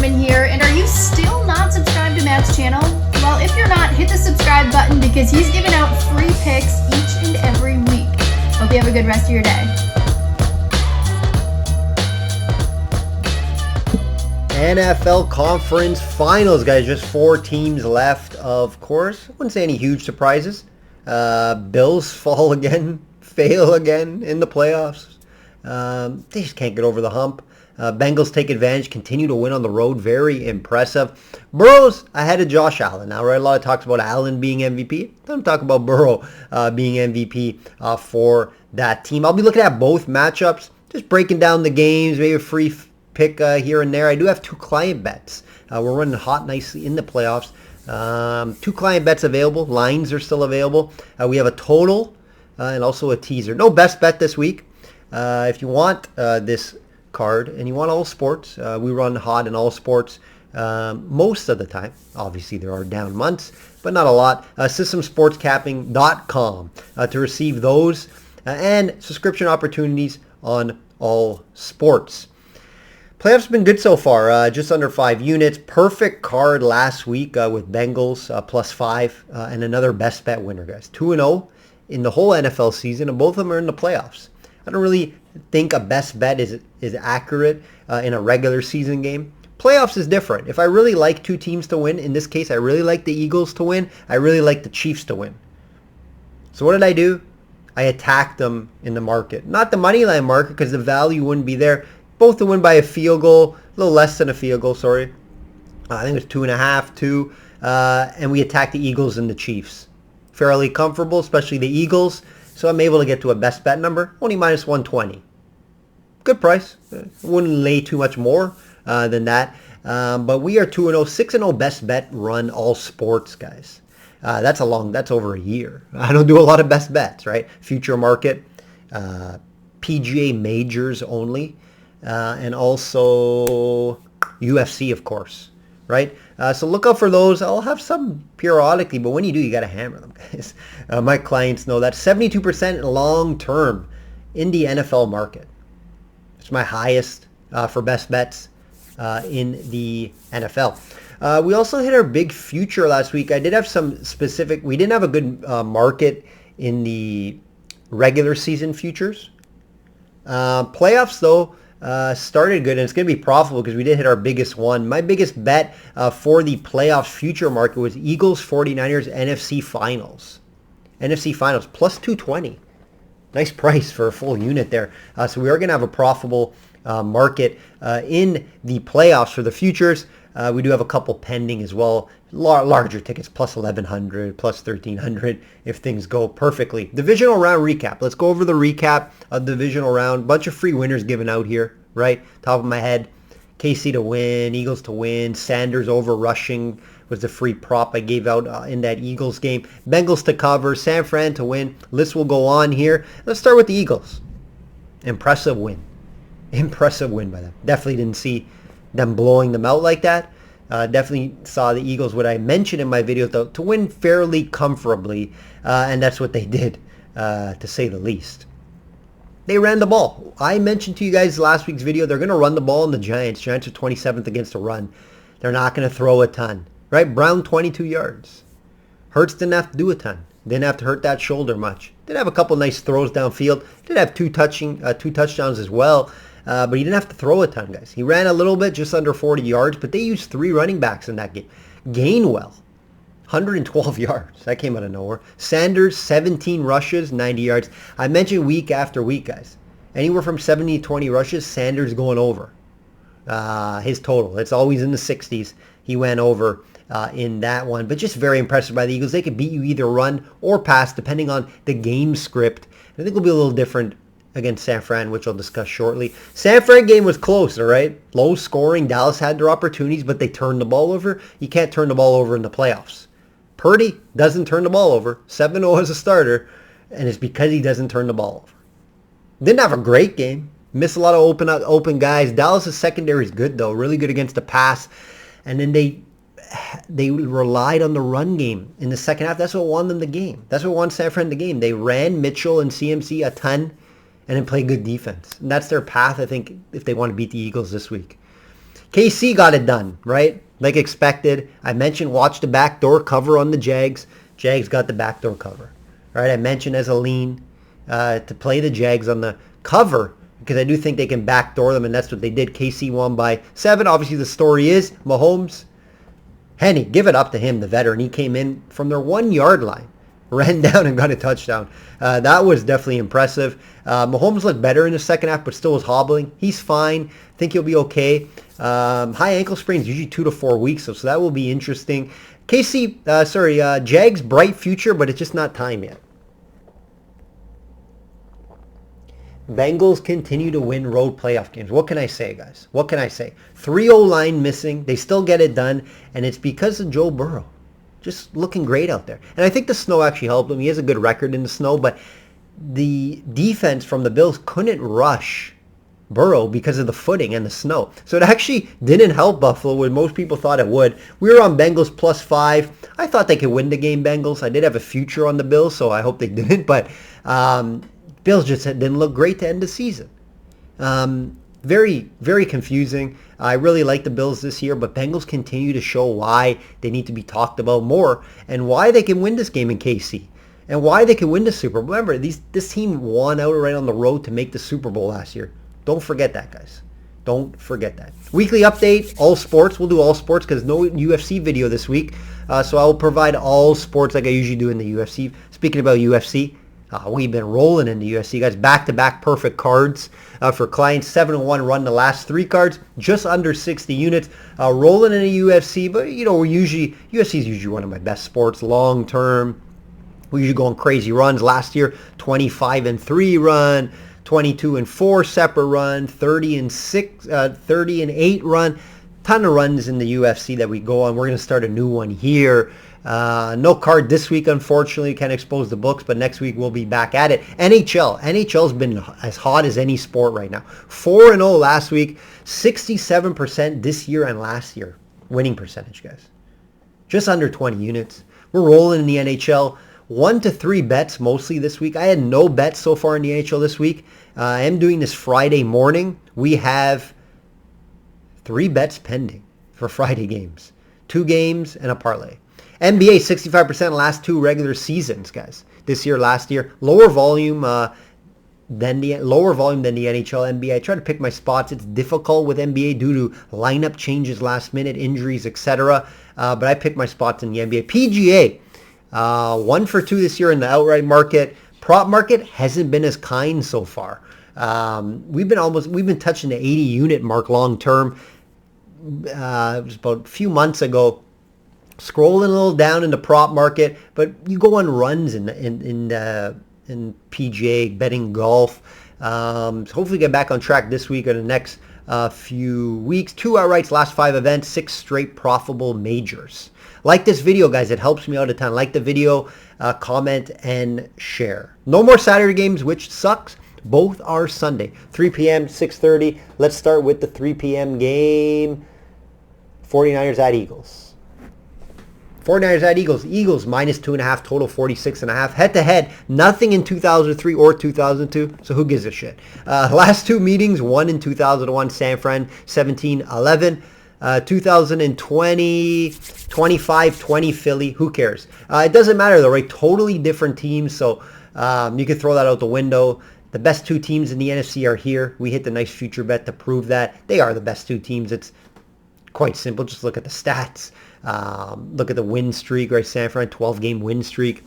Woman here, and are you still not subscribed to Matt's channel? Well, if you're not, hit the subscribe button because he's giving out free picks each and every week. Hope you have a good rest of your day. NFL Conference Finals, guys. Just 4 teams left, of course. I wouldn't say any huge surprises. Bills fall again, fail again in the playoffs. They just can't get over the hump. Bengals take advantage, continue to win on the road. Very impressive. Burrow's ahead of Josh Allen. Now, right? A lot of talks about Allen being MVP. I'm talking about Burrow being MVP for that team. I'll be looking at both matchups, just breaking down the games, maybe a free pick here and there. I do have 2 client bets. We're running hot nicely in the playoffs. 2 client bets available. Lines are still available. We have a total and also a teaser. No best bet this week. If you want this card and you want all sports, we run hot in all sports most of the time. Obviously, there are down months, but not a lot. Systemsportscapping.com to receive those and subscription opportunities on all sports. Playoffs have been good so far, just under 5 units. Perfect card last week with Bengals +5 and another best bet winner, guys. 2-0 in the whole NFL season, and both of them are in the playoffs. I don't really think a best bet is accurate in a regular season game. Playoffs is different. If I really like 2 teams to win, in this case, I really like the Eagles to win. I really like the Chiefs to win. So what did I do? I attacked them in the market. Not the money line market because the value wouldn't be there. Both to win by a field goal, a little less than a field goal, sorry. I think it was 2.5, 2. And we attacked the Eagles and the Chiefs. Fairly comfortable, especially the Eagles. So I'm able to get to a best bet number, only -120. Good price. Wouldn't lay too much more than that. But we are 2-0, 6-0 best bet run all sports, guys. That's over a year. I don't do a lot of best bets, right? Future market, PGA majors only. And also UFC, of course, right? So look out for those. I'll have some periodically, but when you do, you got to hammer them, guys. My clients know that. 72% long-term in the NFL market. It's my highest for best bets in the NFL. We also hit our big future last week. I did have some specific. We didn't have a good market in the regular season futures. Playoffs, though, started good, and it's going to be profitable because we did hit our biggest one. My biggest bet for the playoffs future market was Eagles 49ers NFC Finals. NFC Finals plus 220. Nice price for a full unit there. So we are going to have a profitable market in the playoffs for the futures. We do have a couple pending as well. Larger tickets, plus 1,100, plus 1,300 if things go perfectly. Divisional round recap. Let's go over the recap of the divisional round. Bunch of free winners given out here, right? Top of my head. KC to win, Eagles to win, Sanders over rushing was the free prop I gave out in that Eagles game. Bengals to cover, San Fran to win. List will go on here. Let's start with the Eagles. Impressive win. Impressive win by them. Definitely didn't see them blowing them out like that. Definitely saw the Eagles, what I mentioned in my video, to win fairly comfortably, and that's what they did, to say the least. They ran the ball. I mentioned to you guys last week's video, they're going to run the ball in the Giants. Giants are 27th against the run. They're not going to throw a ton, right? Brown, 22 yards. Hurts didn't have to do a ton. Didn't have to hurt that shoulder much. Did have a couple nice throws downfield. Did have two touchdowns as well. But he didn't have to throw a ton, guys. He ran a little bit, just under 40 yards, but they used 3 running backs in that game. Gainwell, 112 yards. That came out of nowhere. Sanders, 17 rushes, 90 yards. I mentioned week after week, guys. Anywhere from 70 to 20 rushes, Sanders going over his total. It's always in the 60s. He went over in that one. But just very impressive by the Eagles. They could beat you either run or pass, depending on the game script. I think it'll be a little different against San Fran, which I'll discuss shortly. San Fran game was close, all right? Low scoring. Dallas had their opportunities, but they turned the ball over. You can't turn the ball over in the playoffs. Purdy doesn't turn the ball over. 7-0 as a starter, and it's because he doesn't turn the ball over. Didn't have a great game. Missed a lot of open guys. Dallas' secondary is good, though. Really good against the pass. And then they relied on the run game in the second half. That's what won them the game. That's what won San Fran the game. They ran Mitchell and CMC a ton and then played good defense. And that's their path, I think, if they want to beat the Eagles this week. KC got it done, right? Like expected. I mentioned watch the backdoor cover on the Jags. Jags got the backdoor cover, right? I mentioned as a lean to play the Jags on the cover because I do think they can backdoor them, and that's what they did. KC won by 7. Obviously, the story is Mahomes. Henny, give it up to him, the veteran. He came in from their 1-yard line, ran down and got a touchdown. That was definitely impressive. Mahomes looked better in the second half, but still was hobbling. He's fine. I think he'll be okay. High ankle sprains usually 2 to 4 weeks, so that will be interesting. Jags, bright future, but it's just not time yet. Bengals continue to win road playoff games. What can I say, guys? What can I say? 3 O-line missing. They still get it done, and it's because of Joe Burrow. Just looking great out there. And I think the snow actually helped him. He has a good record in the snow, but the defense from the Bills couldn't rush Burrow because of the footing and the snow. So it actually didn't help Buffalo when most people thought it would. We were on Bengals +5. I thought they could win the game, Bengals. I did have a future on the Bills, so I hope they didn't. But Bills just didn't look great to end the season. Very, very confusing. I really like the Bills this year, but Bengals continue to show why they need to be talked about more and why they can win this game in KC and why they can win the Super Bowl. Remember, this team won outright on the road to make the Super Bowl last year. Don't forget that, guys. Don't forget that. Weekly update, all sports. We'll do all sports because no UFC video this week. So I will provide all sports like I usually do in the UFC. Speaking about UFC, we've been rolling in the UFC, guys. Back-to-back perfect cards for clients. 7-1 run the last 3 cards, just under 60 units. Rolling in the UFC, but UFC is usually one of my best sports long term. We usually go on crazy runs. Last year, 25-3 run, 22-4 separate run, 30-8 run. Ton of runs in the UFC that we go on. We're going to start a new one here. No card this week, unfortunately. Can't expose the books, but next week we'll be back at it. NHL's been as hot as any sport right now. 4-0 last week, 67% this year and last year. Winning percentage, guys. Just under 20 units. We're rolling in the NHL. 1 to 3 bets mostly this week. I had no bets so far in the NHL this week. I am doing this Friday morning. We have 3 bets pending for Friday games. 2 games and a parlay. NBA 65% last 2 regular seasons, guys. This year, last year, lower volume than the NHL, NBA. I try to pick my spots. It's difficult with NBA due to lineup changes, last minute injuries, etc. But I pick my spots in the NBA. PGA 1 for 2 this year in the outright market. Prop market hasn't been as kind so far. We've been touching the 80 unit mark long term. It was about a few months ago. Scrolling a little down in the prop market, but you go on runs in PGA betting golf. So hopefully get back on track this week or the next few weeks. 2 outrights, last 5 events, 6 straight profitable majors. Like this video, guys. It helps me out a ton. Like the video, comment, and share. No more Saturday games, which sucks. Both are Sunday. 3 p.m., 6:30. Let's start with the 3 p.m. game. 49ers at Eagles. 49ers at Eagles. Eagles -2.5, total 46.5. Head-to-head, nothing in 2003 or 2002, so who gives a shit? Last 2 meetings, one in 2001, San Fran, 17-11. 2020, 25-20 Philly. Who cares? It doesn't matter though, right? Totally different teams, so you can throw that out the window. The best 2 teams in the NFC are here. We hit the nice future bet to prove that. They are the best 2 teams. It's quite simple. Just look at the stats. Look at the win streak, right? San Fran, 12-game win streak.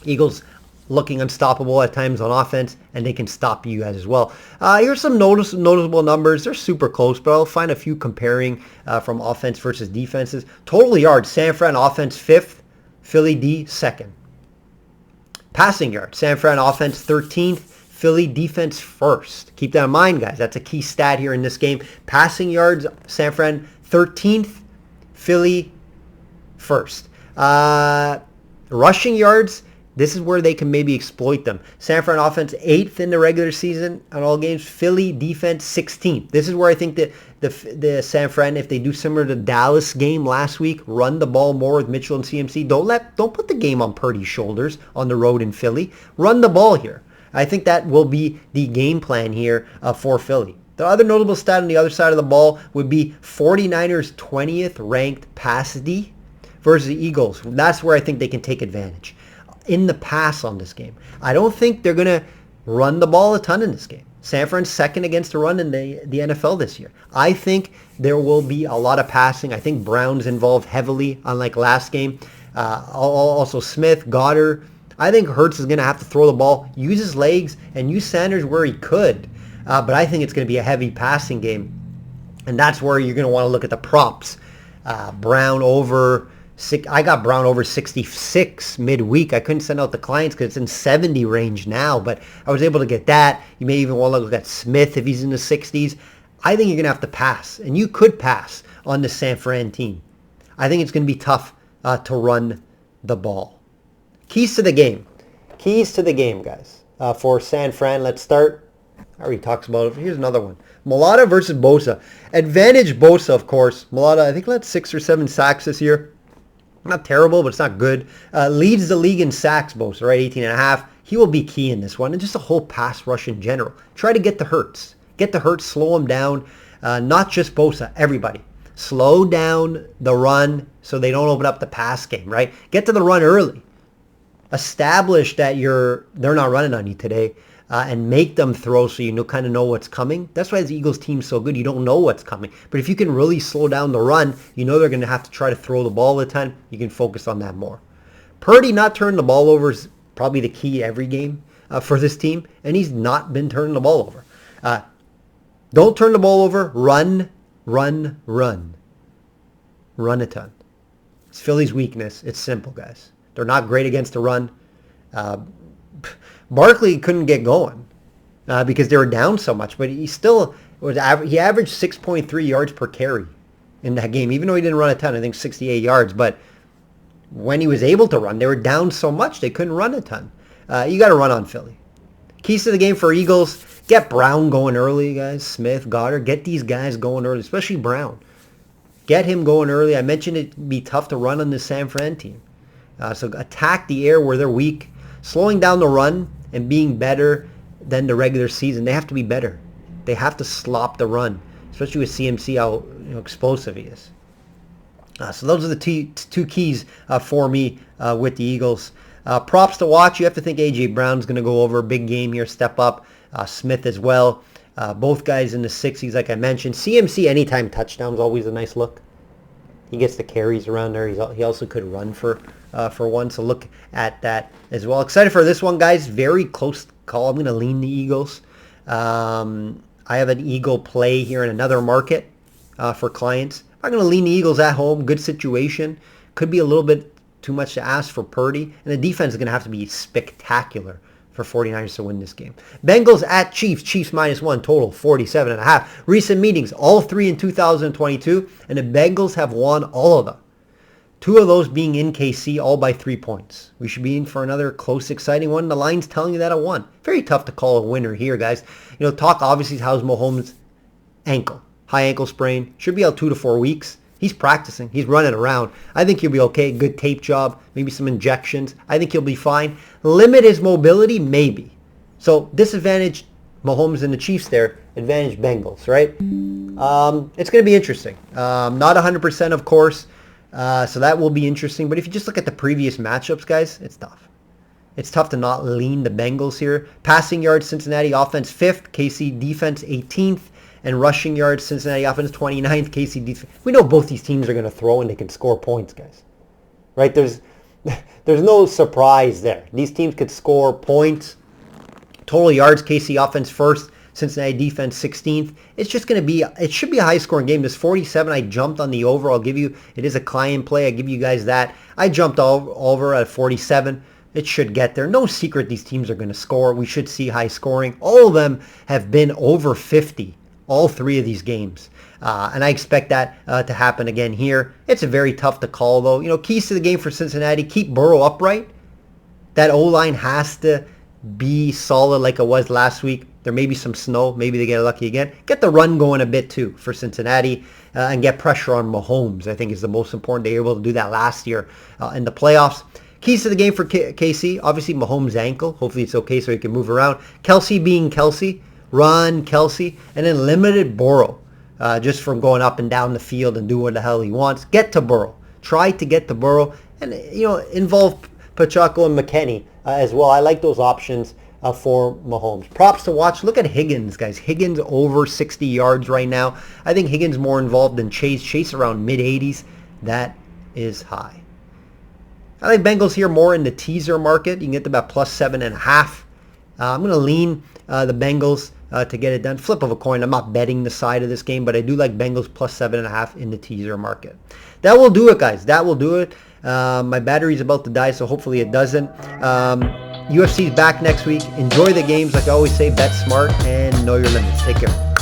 Eagles looking unstoppable at times on offense, and they can stop you guys as well. Here's some noticeable numbers. They're super close, but I'll find a few comparing from offense versus defenses. Total yards, San Fran offense 5th, Philly D 2nd. Passing yards, San Fran offense 13th, Philly defense 1st. Keep that in mind, guys. That's a key stat here in this game. Passing yards, San Fran 13th, Philly 1st. Rushing yards, this is where they can maybe exploit them. San Fran offense 8th in the regular season on all games. Philly defense 16th. This is where I think that the San Fran, if they do similar to Dallas game last week, run the ball more with Mitchell and CMC. Don't put the game on Purdy's shoulders on the road in Philly. Run the ball here. I think that will be the game plan here for Philly. The other notable stat on the other side of the ball would be 49ers 20th ranked pass D versus the Eagles. That's where I think they can take advantage in the pass on this game. I don't think they're going to run the ball a ton in this game. San Fran's second against the run in the NFL this year. I think there will be a lot of passing. I think Brown's involved heavily, unlike last game. Also Smith, Goddard. I think Hurts is going to have to throw the ball, use his legs, and use Sanders where he could. But I think it's going to be a heavy passing game. And that's where you're going to want to look at the props. Brown over... I got Brown over 66 midweek. I couldn't send out the clients because it's in 70 range now, but I was able to get that. You may even want to look at Smith if he's in the 60s. I think you're going to have to pass, and you could pass on the San Fran team. I think it's going to be tough to run the ball. Keys to the game. Keys to the game, guys. For San Fran, let's start. I already talked about it. Here's another one. Mailata versus Bosa. Advantage Bosa, of course. Mailata, I think, led 6 or 7 sacks this year. Not terrible, but it's not good. Leads the league in sacks, Bosa, right? 18.5. He will be key in this one. And just a whole pass rush in general. Try to get the Hurts. Get the Hurts, slow him down. Not just Bosa, everybody. Slow down the run so they don't open up the pass game, right? Get to the run early. Establish that they're not running on you today. And make them throw so you kind of know what's coming. That's why the Eagles team's so good. You don't know what's coming. But if you can really slow down the run, you know they're going to have to try to throw the ball a ton. You can focus on that more. Purdy not turning the ball over is probably the key every game for this team. And he's not been turning the ball over. Don't turn the ball over. Run, run, run. Run a ton. It's Philly's weakness. It's simple, guys. They're not great against the run. Barkley couldn't get going because they were down so much, but he still he averaged 6.3 yards per carry in that game, even though he didn't run a ton. I think 68 yards, but when he was able to run, they were down so much they couldn't run a ton. You got to run on Philly. Keys to the game for Eagles: get Brown going early, guys. Smith, Goddard, get these guys going early, especially Brown. Get him going early. I mentioned it'd be tough to run on the San Fran team, so attack the air where they're weak. Slowing down the run and being better than the regular season. They have to be better. They have to slop the run, especially with CMC how explosive he is. So those are the two keys for me with the Eagles. Props to watch. You have to think A.J. Brown's going to go over a big game here, step up. Smith as well. Both guys in the 60s, like I mentioned. CMC anytime touchdown is always a nice look. He gets the carries around there. He also could run for one, so look at that as well. Excited for this one, guys. Very close call. I'm going to lean the Eagles. I have an Eagle play here in another market for clients. I'm going to lean the Eagles at home. Good situation. Could be a little bit too much to ask for Purdy, and the defense is going to have to be spectacular for 49ers to win this game. Bengals at Chiefs. Chiefs -1, total 47.5. Recent meetings, all 3 in 2022, and the Bengals have won all of them. 2 of those being in KC, all by 3 points. We should be in for another close, exciting one. The line's telling you that at 1. Very tough to call a winner here, guys. Talk obviously is how's Mahomes' ankle. High ankle sprain. Should be out 2 to 4 weeks. He's practicing. He's running around. I think he'll be okay. Good tape job. Maybe some injections. I think he'll be fine. Limit his mobility? Maybe. So disadvantage Mahomes and the Chiefs there. Advantage Bengals, right? It's going to be interesting. Not 100%, of course. So that will be interesting. But if you just look at the previous matchups, guys, it's tough. It's tough to not lean the Bengals here. Passing yards, Cincinnati offense 5th. KC defense 18th. And rushing yards, Cincinnati offense 29th, KC defense. We know both these teams are going to throw and they can score points, guys. Right? There's no surprise there. These teams could score points. Total yards, KC offense 1st, Cincinnati defense 16th. It's just going to be, it should be a high-scoring game. This 47, I jumped on the over. I'll give you, it is a client play. I give you guys that. I jumped over at 47. It should get there. No secret these teams are going to score. We should see high scoring. All of them have been over 50. All 3 of these games. And I expect that to happen again here. It's a very tough to call, though. Keys to the game for Cincinnati, keep Burrow upright. That O-line has to be solid like it was last week. There may be some snow. Maybe they get lucky again. Get the run going a bit, too, for Cincinnati. And get pressure on Mahomes, I think, is the most important. They were able to do that last year in the playoffs. Keys to the game for KC, obviously Mahomes' ankle. Hopefully it's okay so he can move around. Kelsey being Kelsey. run, Kelsey, and then limited Burrow. Just from going up and down the field and doing what the hell he wants. Get to Burrow. Try to get to Burrow. And, involve Pacheco and McKinney as well. I like those options for Mahomes. Props to watch. Look at Higgins, guys. Higgins over 60 yards right now. I think Higgins more involved than Chase. Chase around mid-80s. That is high. I like Bengals here more in the teaser market. You can get them at plus 7.5. I'm going to lean the Bengals to get it done. Flip of a coin. I'm not betting the side of this game, but I do like Bengals plus 7.5 in the teaser market. That will do it, guys. That will do it. My battery's about to die, so hopefully it doesn't. UFC's back next week. Enjoy the games. Like I always say, bet smart and know your limits. Take care.